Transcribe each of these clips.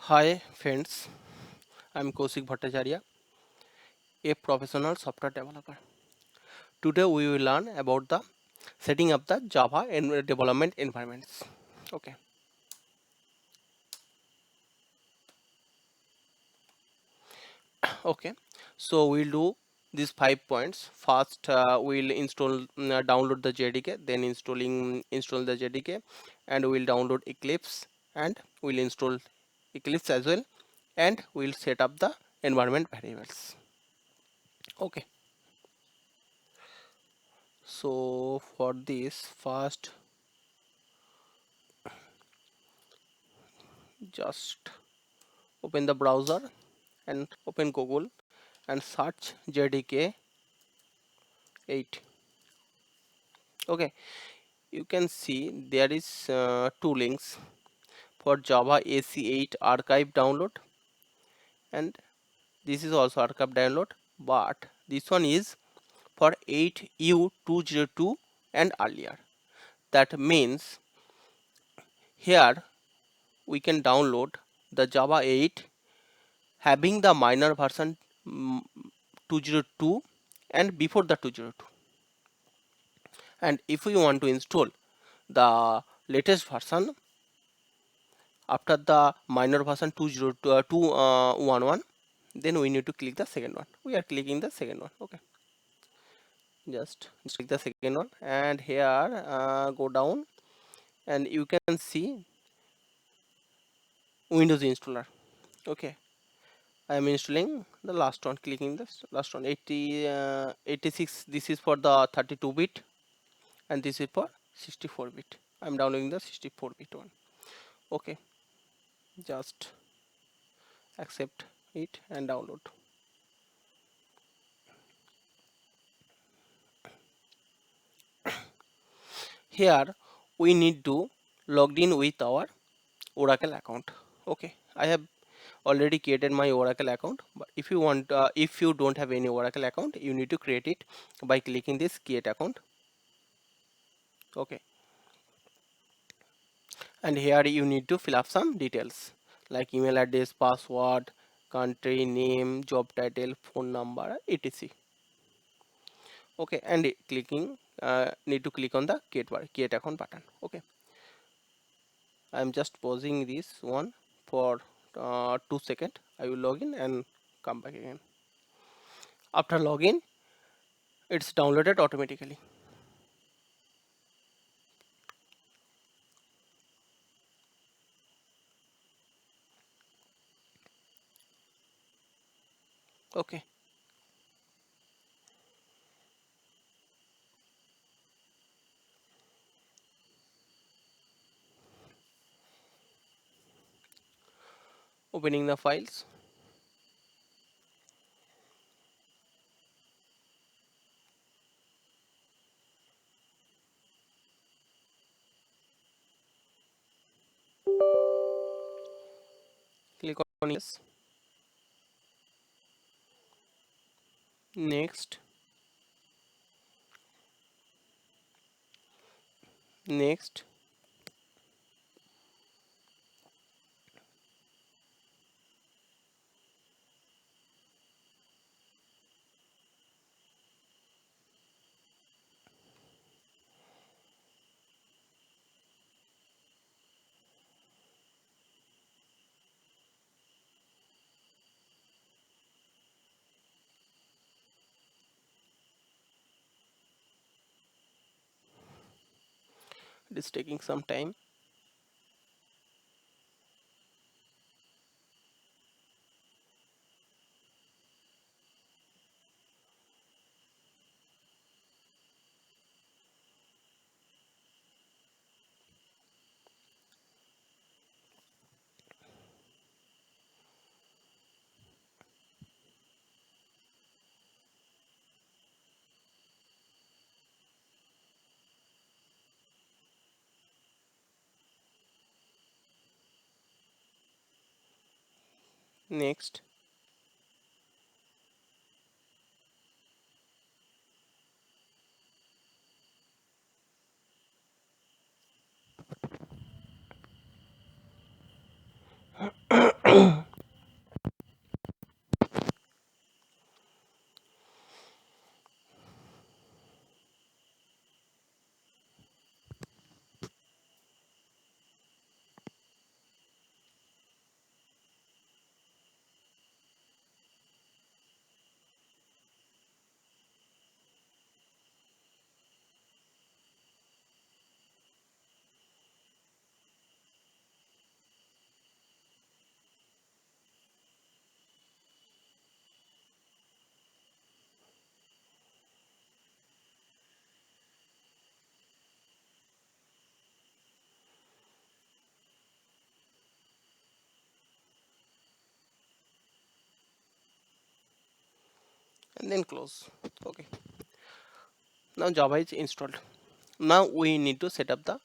Hi friends, I'm Kaushik Bhattacharya, a professional software developer. Today we will learn about the setting up the Java development environments. Okay, okay. So we'll do these 5 points. First, we'll download the JDK, then install the JDK, and we'll download Eclipse, and we'll install Eclipse as well, and we'll set up the environment variables. Okay. So for this, first just open the browser and open Google and search JDK 8. Okay, you can see there is two links for Java AC8 archive download, and this is also archive download, but this one is for 8U202 and earlier. That means here we can download the Java 8 having the minor version 202 and before the 202. And if we want to install the latest version after the minor version 2.11, then we need to click the second one. We are clicking the second one. Okay, just click the second one, and here go down, and you can see Windows installer. Okay, I am installing the last one, clicking the last one, 86. This is for the 32-bit, and this is for 64-bit. I'm downloading the 64-bit one. Okay, just accept it and download. Here we need to log in with our Oracle account. Okay, I have already created my Oracle account, but if you don't have any Oracle account, you need to create it by clicking this create account. Okay, and here you need to fill up some details like email address, password, country name, job title, phone number, etc. Okay, and need to click on the create account button. Okay, I'm just pausing this one for 2 seconds. I will log in and come back again. After login, it's downloaded automatically. Okay, opening the files. Click on yes. Next, next. It is taking some time. Next, and then close. Okay, now Java is installed. Now we need to set up the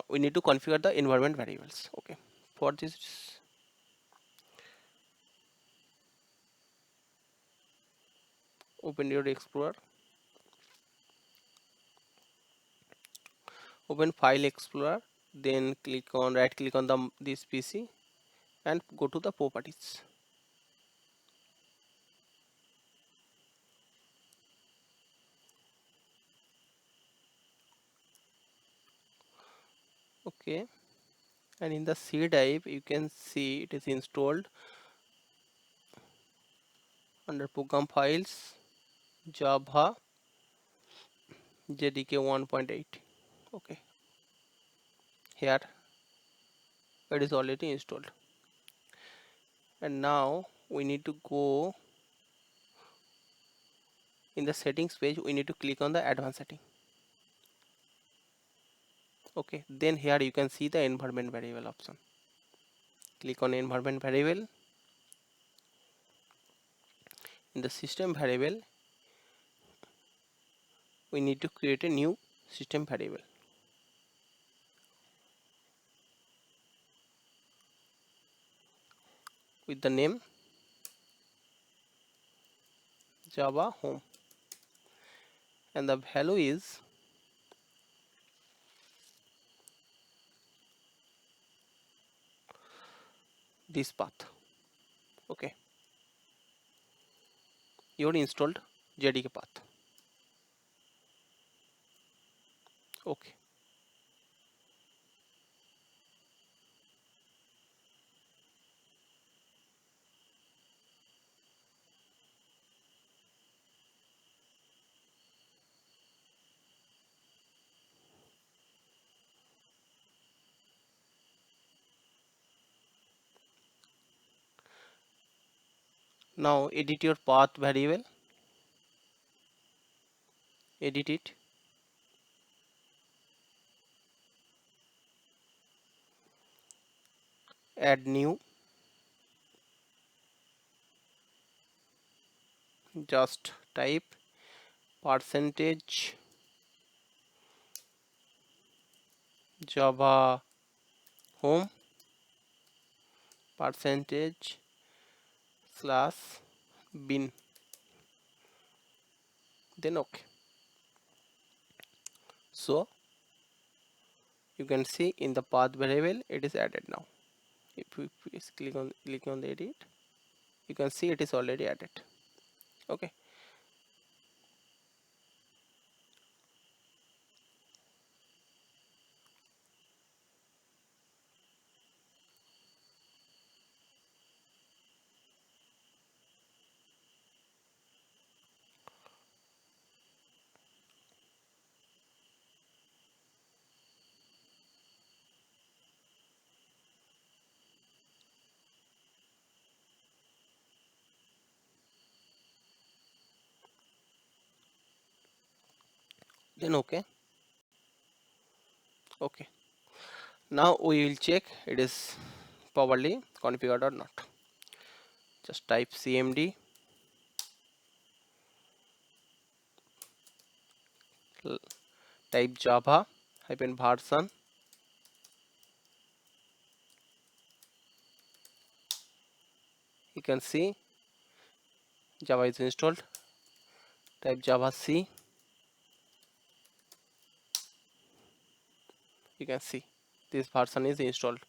we need to configure the environment variables. Okay, for this, open your Explorer, open File Explorer, then click on right click on the this PC and go to the properties. Okay, and in the C drive you can see it is installed under program files, Java JDK 1.8. Okay, here it is already installed, and now we need to go in the settings page. We need to click on the advanced setting. Okay, then here you can see the environment variable option. Click on environment variable. In the system variable we need to create a new system variable with the name Java home, and the value is this path. Okay, your installed JDK path. Okay, now edit your path variable, edit it, add new, just type percentage Java home percentage slash bin, then okay. So you can see in the path variable it is added now. If we please click on the edit, you can see it is already added. Okay, then okay. Okay, now we will check it is properly configured or not. Just type cmd type java hyphen version, you can see Java is installed. Type java c, you can see this version is installed.